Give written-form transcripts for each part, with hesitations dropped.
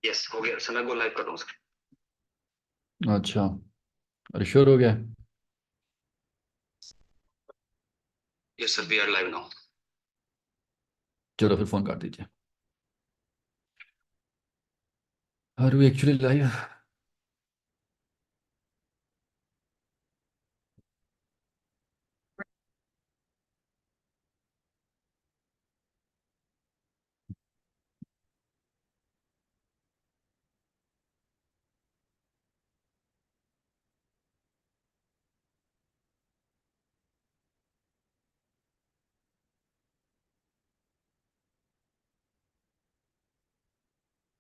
Yes हो गया sir, मैं गो लाइव कर रहा हूँ सर। अच्छा, अरे श्योर हो गया। Yes sir, we are live now. चलो फिर फोन काट दीजिए। Are we actually live?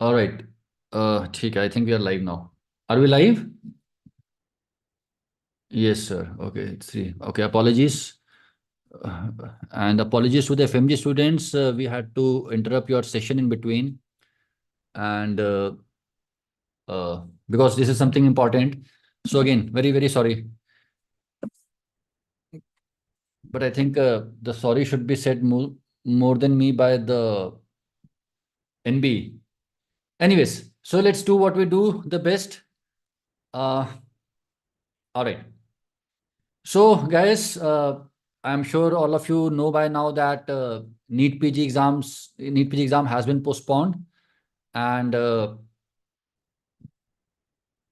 Alright, ठीक है, I think we are live now. Are we live? Yes, sir. Okay, three. Okay, apologies. And apologies to the FMG students. We had to interrupt your session in between. And because this is something important. So, again, very, very sorry. But I think the sorry should be said more than me by the NB. Anyways, so let's do what we do the best. All right. So, guys, I'm sure all of you know by now that NEET PG exam has been postponed, and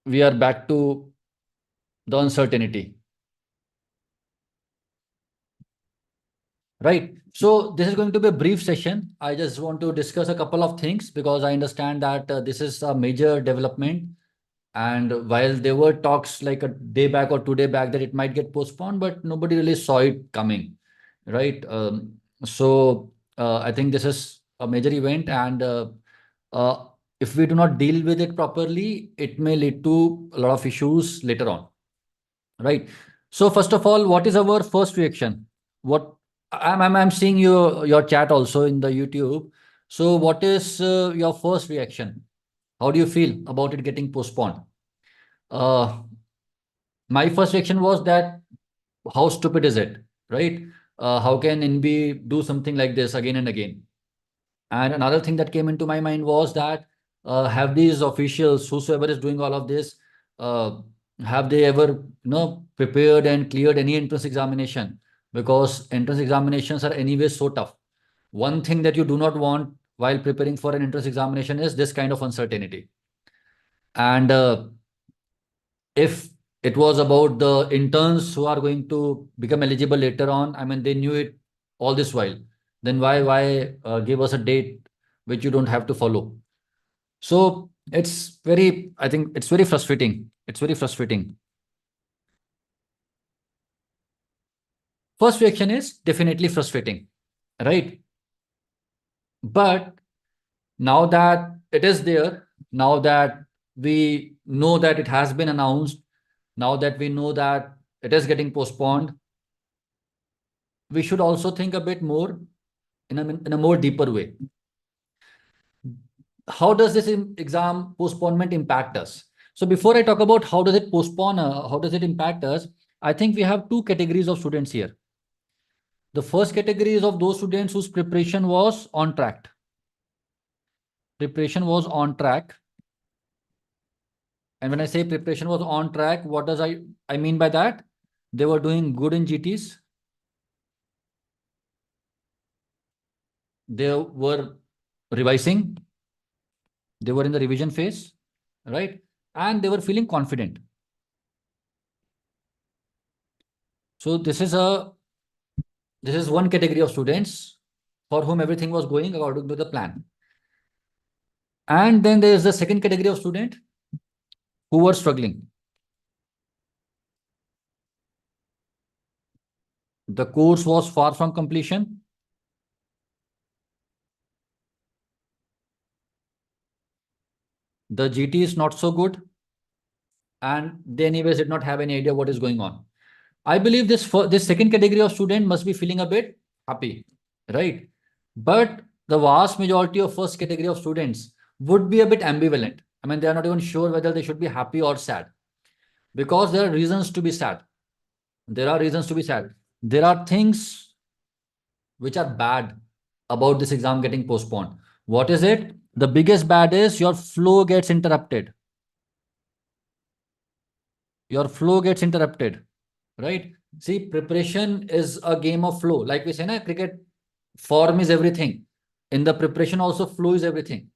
we are back to the uncertainty, right? So, this is going to be a brief session. I just want to discuss a couple of things because I understand that this is a major development. And while there were talks like a day back or 2 day back that it might get postponed, but nobody really saw it coming, right? So I think this is a major event, and uh, if we do not deal with it properly, it may lead to a lot of issues later on, right? So first of all, what is our first reaction? What I'm seeing your chat also in the YouTube. So what is your first reaction? How do you feel about it getting postponed? Uh, my first reaction was that how stupid is it, right? How can NB do something like this again and again? And another thing that came into my mind was that have these officials, whosoever is doing all of this, uh, have they ever prepared and cleared any entrance examination? Because entrance examinations are anyway so tough. One thing that you do not want while preparing for an entrance examination is this kind of uncertainty. And if it was about the interns who are going to become eligible later on, I mean, they knew it all this while. Then why give us a date which you don't have to follow? So it's very, I think it's very frustrating. It's very frustrating. First reaction is definitely frustrating, right? But now that it is there, now that we know that it has been announced, now that we know that it is getting postponed, we should also think a bit more in a more deeper way. How does this exam postponement impact us? So before I talk about how does it postpone, how does it impact us, I think we have two categories of students here. The first category is of those students whose preparation was on track. Preparation was on track. And when I say preparation was on track, what does I mean by that? They were doing good in GTs. They were revising. They were in the revision phase, right? And they were feeling confident. So this is one category of students for whom everything was going according to the plan. And then there is the second category of student who were struggling. The course was far from completion. The GT is not so good, and they anyways did not have any idea what is going on. I believe this second category of student must be feeling a bit happy, right? But the vast majority of first category of students would be a bit ambivalent. I mean, they are not even sure whether they should be happy or sad, because there are reasons to be sad. There are reasons to be sad. There are things which are bad about this exam getting postponed. What is it? The biggest bad is your flow gets interrupted. Your flow gets interrupted, right? See, preparation is a game of flow. Like we say, na, cricket form is everything. In the preparation, also flow is everything.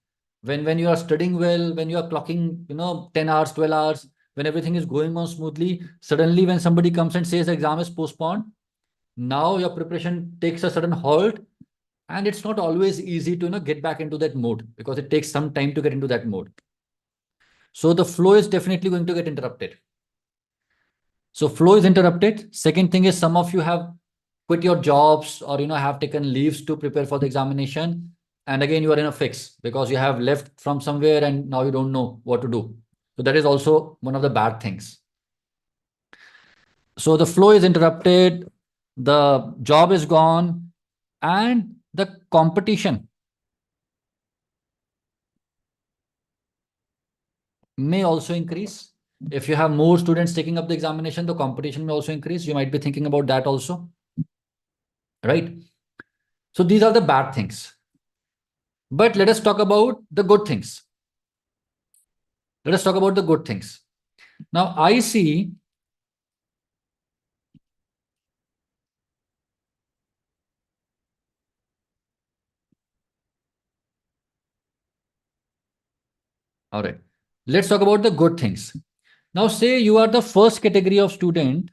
When you are studying well, when you are clocking, 10 hours, 12 hours, when everything is going on smoothly, suddenly when somebody comes and says the exam is postponed, now your preparation takes a sudden halt, and it's not always easy to get back into that mode because it takes some time to get into that mode. So the flow is definitely going to get interrupted. So flow is interrupted. Second thing is some of you have quit your jobs or have taken leaves to prepare for the examination. And again, you are in a fix because you have left from somewhere and now you don't know what to do. So that is also one of the bad things. So the flow is interrupted, the job is gone, and the competition may also increase. If you have more students taking up the examination, the competition may also increase. You might be thinking about that also, right? So these are the bad things. But let us talk about the good things. Let us talk about the good things. Now, I see all right. Let's talk about the good things. Now, say you are the first category of student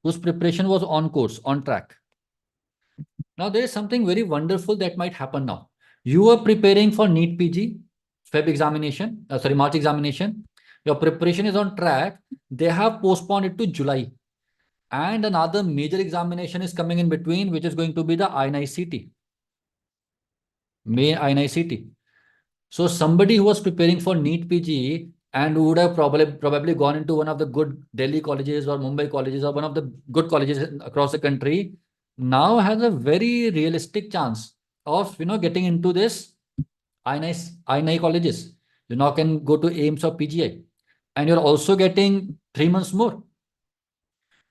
whose preparation was on course, on track. Now, there is something very wonderful that might happen now. You are preparing for NEET PG, March examination. Your preparation is on track. They have postponed it to July. And another major examination is coming in between, which is going to be the INICT. May INICT. So somebody who was preparing for NEET PG and who would have probably gone into one of the good Delhi colleges or Mumbai colleges or one of the good colleges across the country now has a very realistic chance of getting into this INI colleges. You now can go to AIMS or PGI, and you're also getting 3 months more.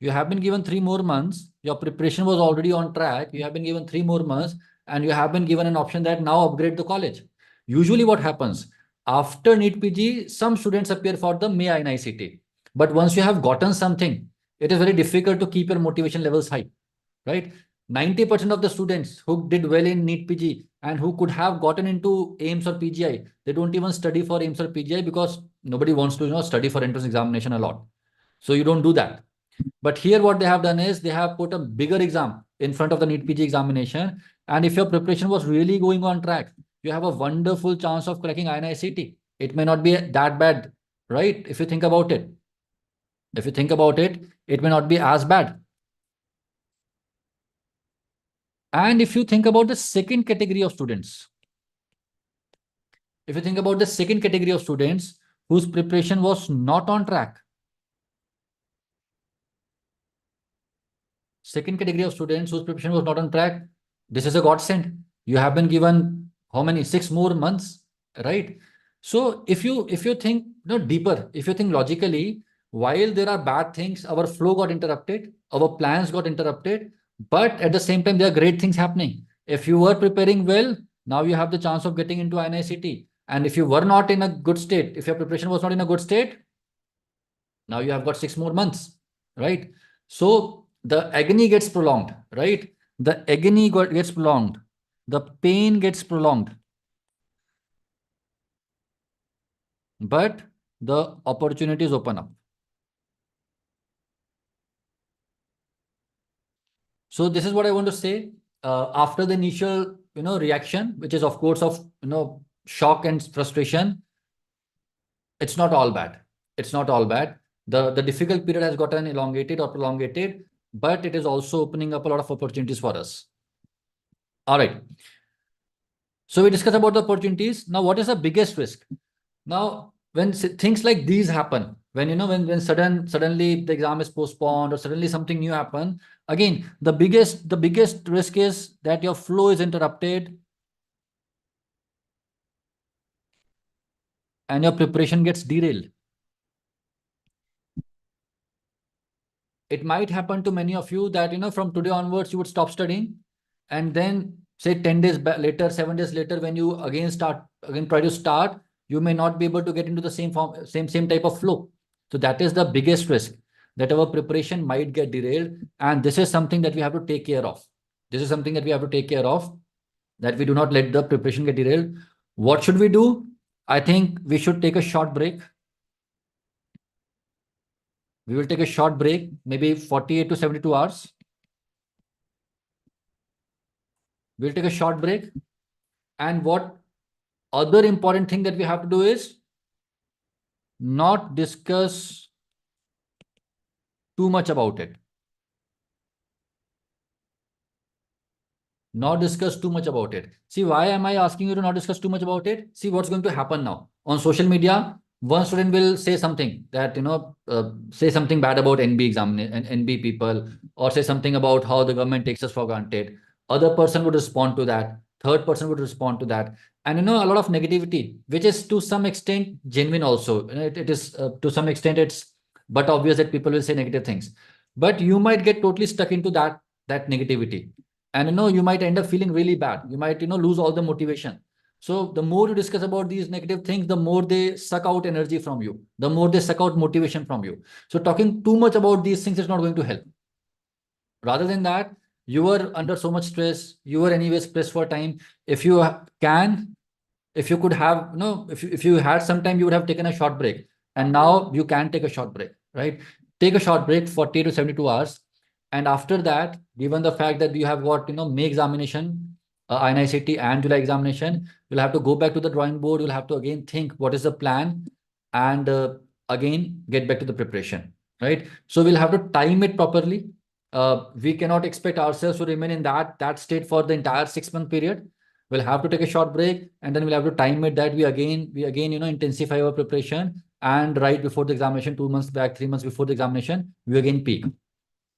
You have been given 3 more months. Your preparation was already on track. You have been given 3 more months, and you have been given an option that now upgrade the college. Usually, what happens after NEET PG, some students appear for the May INICT. But once you have gotten something, it is very difficult to keep your motivation levels high, right? 90% of the students who did well in NEET PG and who could have gotten into AIMS or PGI, they don't even study for AIMS or PGI because nobody wants to study for entrance examination a lot. So you don't do that. But here what they have done is they have put a bigger exam in front of the NEET PG examination. And if your preparation was really going on track, you have a wonderful chance of cracking INICT. It may not be that bad, right? If you think about it. If you think about it, it may not be as bad. And if you think about the second category of students, if you think about the second category of students whose preparation was not on track, second category of students whose preparation was not on track, this is a godsend. You have been given how many? 6 more months, right? So if you think deeper, if you think logically, while there are bad things, our flow got interrupted, our plans got interrupted, but at the same time, there are great things happening. If you were preparing well, now you have the chance of getting into INICT. And if you were not in a good state, if your preparation was not in a good state, now you have got 6 more months, right? So the agony gets prolonged, right? The agony gets prolonged. The pain gets prolonged. But the opportunities open up. So this is what I want to say. After the initial, reaction, which is of course of, shock and frustration, it's not all bad. It's not all bad. The difficult period has gotten elongated or prolongated, but it is also opening up a lot of opportunities for us. All right. So we discussed about the opportunities. Now, what is the biggest risk? Now, when things like these happen, when when suddenly the exam is postponed or suddenly something new happen, again, the biggest risk is that your flow is interrupted and your preparation gets derailed. It might happen to many of you that from today onwards you would stop studying, and then say 10 days later, 7 days later, when you again try to start, you may not be able to get into the same form, same type of flow. So that is the biggest risk, that our preparation might get derailed. And this is something that we have to take care of. This is something that we have to take care of, that we do not let the preparation get derailed. What should we do? I think we should take a short break. We will take a short break, maybe 48 to 72 hours. We'll take a short break. And what other important thing that we have to do is not discuss too much about it. Not discuss too much about it. See, why am I asking you to not discuss too much about it? See what's going to happen now. On social media, one student will say something that, say something bad about NB exam and NB people, or say something about how the government takes us for granted. Other person would respond to that. Third person would respond to that. And, a lot of negativity, which is to some extent genuine also. It is to some extent, it's but obvious that people will say negative things. But you might get totally stuck into that negativity. And you might end up feeling really bad. You might lose all the motivation. So the more you discuss about these negative things, the more they suck out energy from you, the more they suck out motivation from you. So talking too much about these things is not going to help. Rather than that, you are under so much stress, you are anyways pressed for time. If you can, if you could have, if you had some time, you would have taken a short break. And now you can take a short break, right? Take a short break, 40 to 72 hours. And after that, given the fact that you have got, May examination, INICT and July examination, you'll have to go back to the drawing board. You'll have to again think what is the plan, and again get back to the preparation, right? So we'll have to time it properly. We cannot expect ourselves to remain in that state for the entire 6-month period. We'll have to take a short break, and then we'll have to time it that we again intensify our preparation, and right before the examination, 2 months back, 3 months before the examination, we again peak.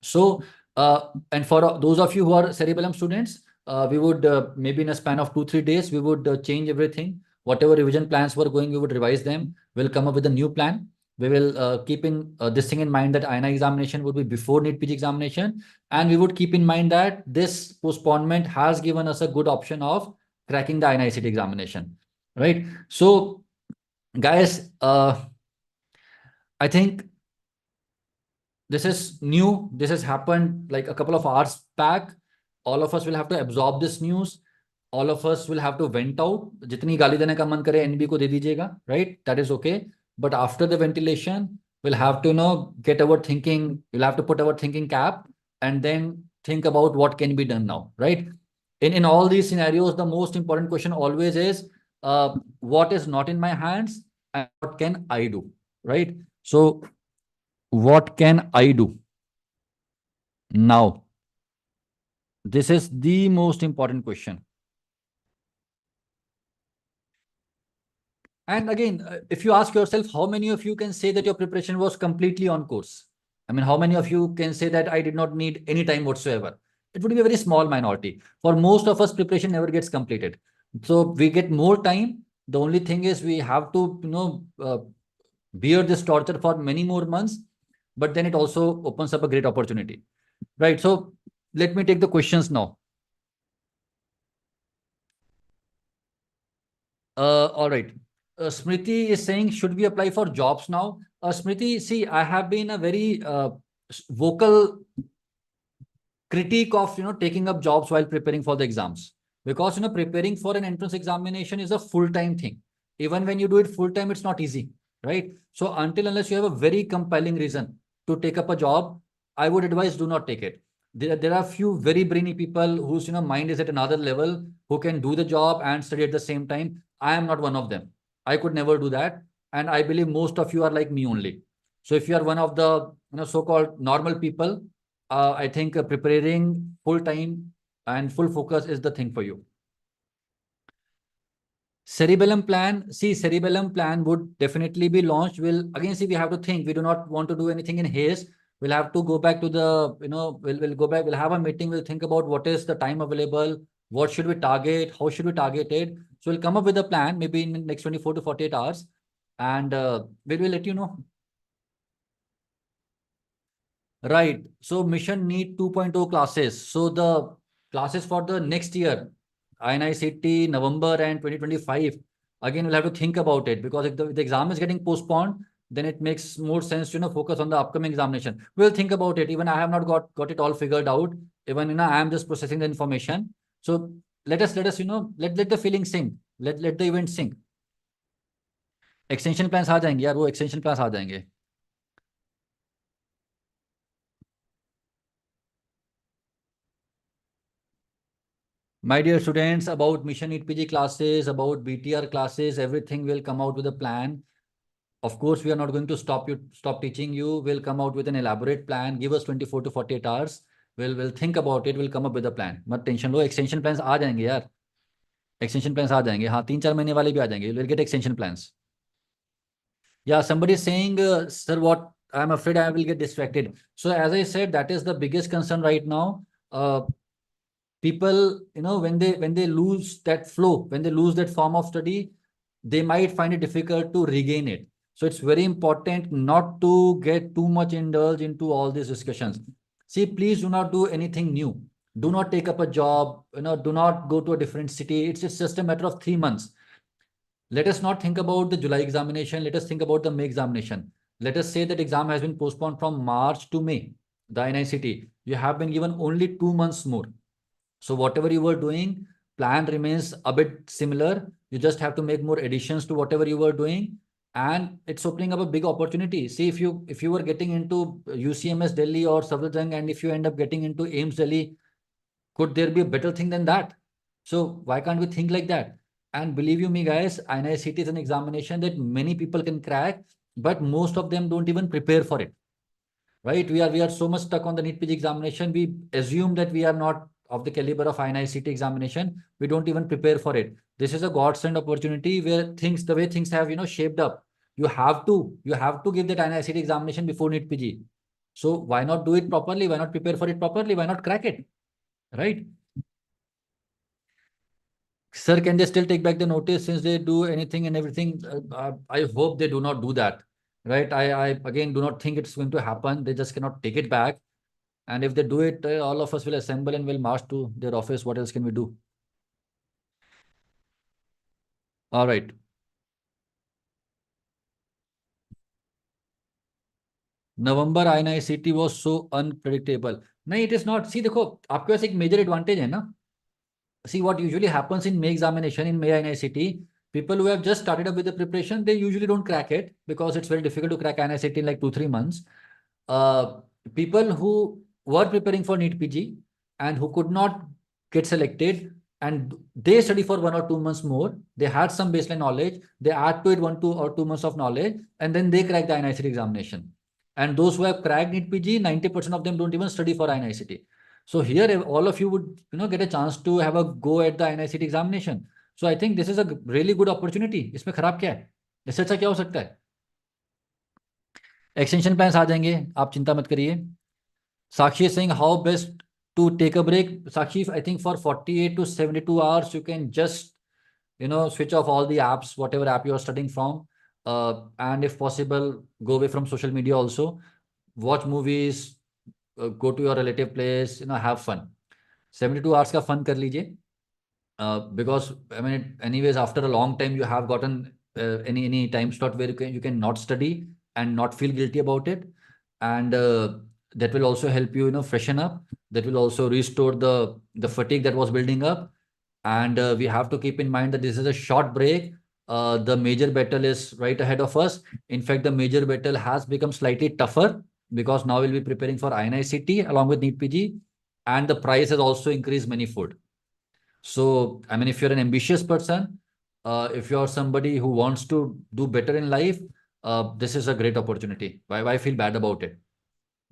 So, and for those of you who are cerebellum students, we would maybe in a span of 2-3 days, we would change everything. Whatever revision plans were going, we would revise them. We'll come up with a new plan. We will keep in this thing in mind, that INI examination would be before NEET PG examination. And we would keep in mind that this postponement has given us a good option of cracking the INICT examination, right? So, guys, I think this is new. This has happened like a couple of hours back. All of us will have to absorb this news. All of us will have to vent out. Jitni गाली देने का मन करे NB को दे दीजिएगा, right? That is okay. But after the ventilation, we'll have to get our thinking. We'll have to put our thinking cap and then think about what can be done now, right? In all these scenarios, the most important question always is what is not in my hands and what can I do, right? So what can I do now? This is the most important question. And again, if you ask yourself, how many of you can say that your preparation was completely on course? I mean, how many of you can say that I did not need any time whatsoever? It would be a very small minority. For most of us, preparation never gets completed. So we get more time. The only thing is we have to, bear this torture for many more months, but then it also opens up a great opportunity, right? So let me take the questions now. All right. Smriti is saying, should we apply for jobs now? Smriti, see, I have been a very vocal critique of taking up jobs while preparing for the exams, because preparing for an entrance examination is a full-time thing. Even when you do it full-time, it's not easy, right? So until unless you have a very compelling reason to take up a job, I would advise do not take it. There are few very brainy people whose mind is at another level, who can do the job and study at the same time. I am not one of them. I could never do that, and I believe most of you are like me only. So if you are one of the so-called normal people, I think preparing full time and full focus is the thing for you. Cerebellum plan, see, cerebellum plan would definitely be launched. We'll again see, we have to think. We do not want to do anything in haste. We'll have to go back to the, we'll go back, we'll have a meeting, we'll think about what is the time available, what should we target, how should we target it. So we'll come up with a plan maybe in the next 24 to 48 hours, and we will let you know. Right. So Mission NEET 2.0 classes. So the classes for the next year, INICT November and 2025, again we'll have to think about it, because if the exam is getting postponed, then it makes more sense to focus on the upcoming examination. We'll think about it. Even I have not got it all figured out. Even I am just processing the information. So let us let the feeling sink. Let the event sink. Extension plans आ जाएंगे यार, वो extension plans आ जाएंगे. My dear students, about Mission NEET PG classes, about BTR classes, everything will come out with a plan. Of course, we are not going to stop teaching you. We'll come out with an elaborate plan. Give us 24 to 48 hours. We'll think about it. We'll come up with a plan. मत tension लो, extension plans आ जाएंगे यार. Extension plans आ जाएंगे. हाँ, 3-4 महीने वाले भी आ जाएंगे. We'll get extension plans. Yeah, somebody is saying, sir, what I'm afraid I will get distracted. So as I said, that is the biggest concern right now. People, when they lose that flow, when they lose that form of study, they might find it difficult to regain it. So it's very important not to get too much indulged into all these discussions. See, please do not do anything new. Do not take up a job, do not go to a different city. It's just a matter of 3 months. Let us not think about the July examination. Let us think about the May examination. Let us say that exam has been postponed from March to May, the NICT. You have been given only 2 months more. So whatever you were doing, plan remains a bit similar. You just have to make more additions to whatever you were doing. And it's opening up a big opportunity. See, if you were getting into UCMS Delhi or Safdarjung, and if you end up getting into AIMS Delhi, could there be a better thing than that? So why can't we think like that? And believe you me, guys, INICT is an examination that many people can crack, but most of them don't even prepare for it. Right? We are so much stuck on the NEET PG examination. We assume that we are not of the caliber of INICT examination. We don't even prepare for it. This is a godsend opportunity where the way things have shaped up. You have to give that INICT examination before NEET PG. So why not do it properly? Why not prepare for it properly? Why not crack it? Right? Sir, can they still take back the notice since they do anything and everything? I hope they do not do that. Right? I again do not think it's going to happen. They just cannot take it back. And if they do it, all of us will assemble and will march to their office. What else can we do? All right. November INICT was so unpredictable. No, it is not. See, देखो, आपके पास एक major advantage है ना. See, what usually happens in May examination, in May INICT, people who have just started up with the preparation, they usually don't crack it because it's very difficult to crack INICT in like 2-3 months. People who were preparing for NEET PG and who could not get selected, and they study for 1 or 2 months more, they had some baseline knowledge, they add to it 1, 2 or 2 months of knowledge, and then they crack the INICT examination. And those who have cracked NEET PG, 90% of them don't even study for INICT. So here, all of you would get a chance to have a go at the INICT examination. So I think this is a really good opportunity. इसमें खराब क्या है? इससे अच्छा क्या हो सकता है? Extension plans आ जाएंगे, आप चिंता मत करिए. Sakshi is saying how best to take a break. Sakshi, I think for 48 to 72 hours, you can just switch off all the apps, whatever app you are studying from, and if possible, go away from social media also. Watch movies, go to your relative place, have fun. 72 hours का fun कर लीजिए. Because I mean, anyways, after a long time, you have gotten any time slot where you can not study and not feel guilty about it, and that will also help you freshen up. That will also restore the fatigue that was building up. And we have to keep in mind that this is a short break. The major battle is right ahead of us. In fact, the major battle has become slightly tougher because now we'll be preparing for INICT along with NEET PG, and the price has also increased manifold. So, I mean, if you're an ambitious person, if you're somebody who wants to do better in life, this is a great opportunity. Why feel bad about it?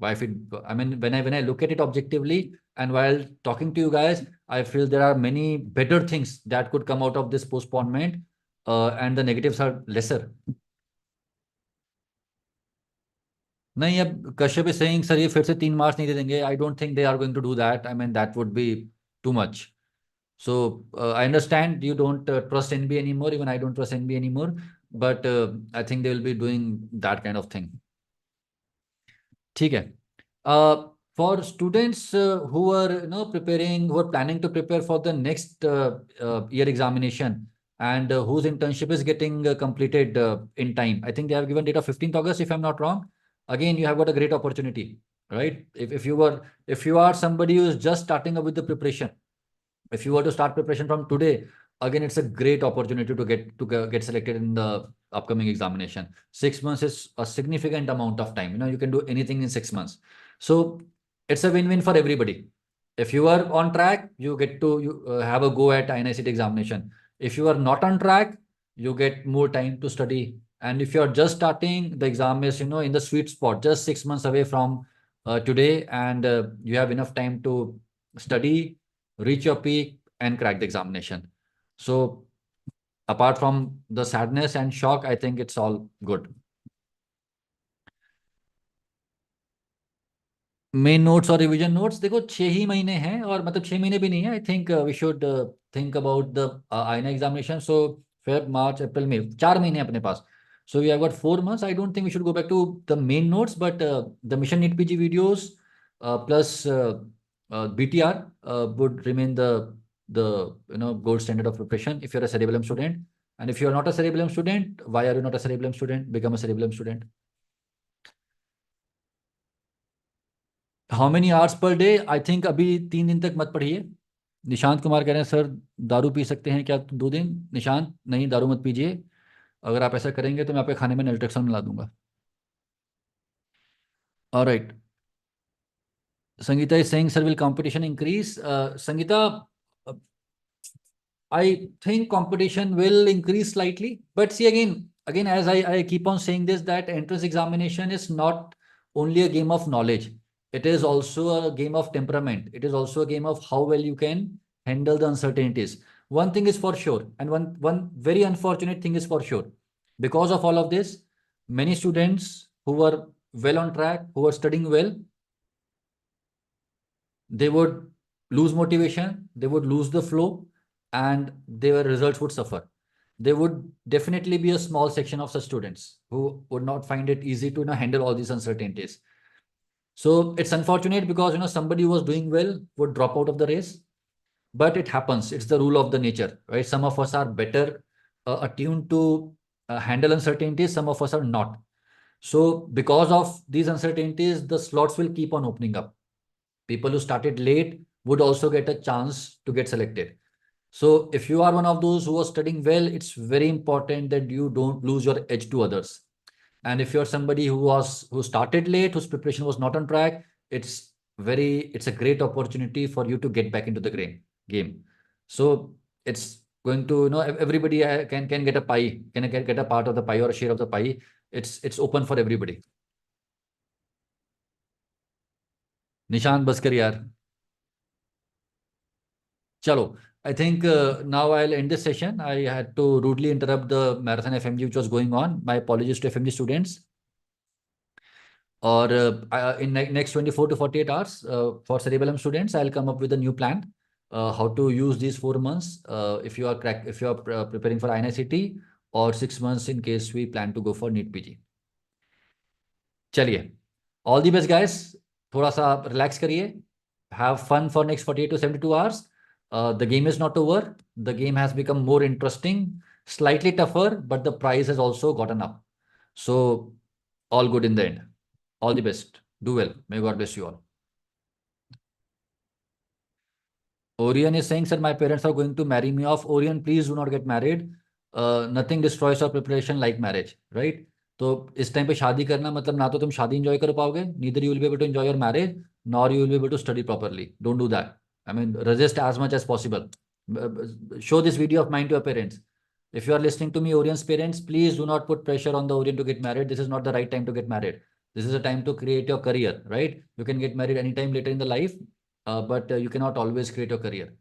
I mean, when I look at it objectively, and while talking to you guys, I feel there are many better things that could come out of this postponement, and the negatives are lesser. नहीं, अब Kashyap is saying, sir, ये फिर से 3 marks नहीं दे देंगे. I don't think they are going to do that. I mean, that would be too much. So I understand you don't trust NB anymore. Even I don't trust NB anymore. But I think they will be doing that kind of thing. ठीक है. for students who are preparing, who are planning to prepare for the next year examination, and whose internship is getting completed in time. I think they have given date of 15th August, if I'm not wrong. Again, you have got a great opportunity, right? If you are somebody who is just starting up with the preparation, if you were to start preparation from today, again, it's a great opportunity to get selected in the upcoming examination. 6 months is a significant amount of time. You can do anything in 6 months. So it's a win-win for everybody. If you are on track, you get to have a go at INICT examination. If you are not on track, you get more time to study. And if you are just starting, the exam is in the sweet spot, just 6 months away from today, and you have enough time to study, reach your peak, and crack the examination. So apart from the sadness and shock, I think it's all good. Main notes और revision notes देखो 6 ही महीने हैं, और मतलब 6 महीने भी नहीं है. I think we should think about the आईना examination. So Feb, March, April, May, 4 महीने अपने पास. So we have got 4 months. I don't think we should go back to the main notes, but the Mission NEET PG videos plus BTR would remain the gold standard of preparation if you're a cerebellum student. And if you're not a cerebellum student, why are you not a cerebellum student? Become a cerebellum student. How many hours per day? I think अभी 3 दिन तक मत पढ़िए. निशांत कुमार कह रहे हैं sir दारू P सकते हैं क्या 2 दिन? निशांत, नहीं, दारू मत पीजिए. अगर आप ऐसा करेंगे तो मैं आपके खाने में नल्ट्रेक्सन मिला दूंगा. Alright. Sangeeta is saying sir will competition increase? Sangeeta, I think competition will increase slightly, but see, again, as I keep on saying this, that entrance examination is not only a game of knowledge. It is also a game of temperament. It is also a game of how well you can handle the uncertainties. One thing is for sure, and one very unfortunate thing is for sure. Because of all of this, many students who were well on track, who were studying well, they would lose motivation, they would lose the flow, and their results would suffer. There would definitely be a small section of such students who would not find it easy to handle all these uncertainties. So it's unfortunate because somebody who was doing well would drop out of the race, but it happens. It's the rule of the nature, right? Some of us are better attuned to handle uncertainties. Some of us are not. So because of these uncertainties, the slots will keep on opening up. People who started late would also get a chance to get selected. So if you are one of those who are studying well, it's very important that you don't lose your edge to others. And if you're somebody who started late, whose preparation was not on track, it's a great opportunity for you to get back into the game. So it's going to, everybody can get a pie, can get a part of the pie or a share of the pie. It's open for everybody. Nishant बस कर यार. चलो, I think now I'll end this session. I had to rudely interrupt the marathon FMG which was going on. My apologies to FMG students. Or in next 24 to 48 hours for cerebellum students, I'll come up with a new plan how to use these 4 months if you are preparing for INICT, or 6 months in case we plan to go for NEET PG. चलिए, all the best guys. थोड़ा सा relax करिए. Have fun for next 48 to 72 hours. The game is not over. The game has become more interesting, slightly tougher, but the prize has also gotten up. So all good in the end. All the best. Do well. May God bless you all. Orion is saying, sir, my parents are going to marry me off. Orion, please do not get married. Nothing destroys your preparation like marriage, right? तो इस time पे शादी करना मतलब ना तो तुम शादी एंजॉय कर पाओगे, neither you will be able to enjoy your marriage, nor you will be able to study properly. Don't do that. I mean, resist as much as possible. Show this video of mine to your parents. If you are listening to me, Orion's parents, please do not put pressure on the Orion to get married. This is not the right time to get married. This is a time to create your career, right? You can get married anytime later in the life, but you cannot always create your career.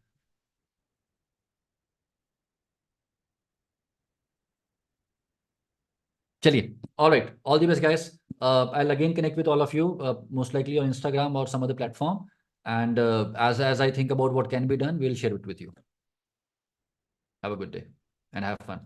चलिए, all right, all the best guys. I'll again connect with all of you, most likely on Instagram or some other platform, and as I think about what can be done, we'll share it with you. Have a good day and have fun.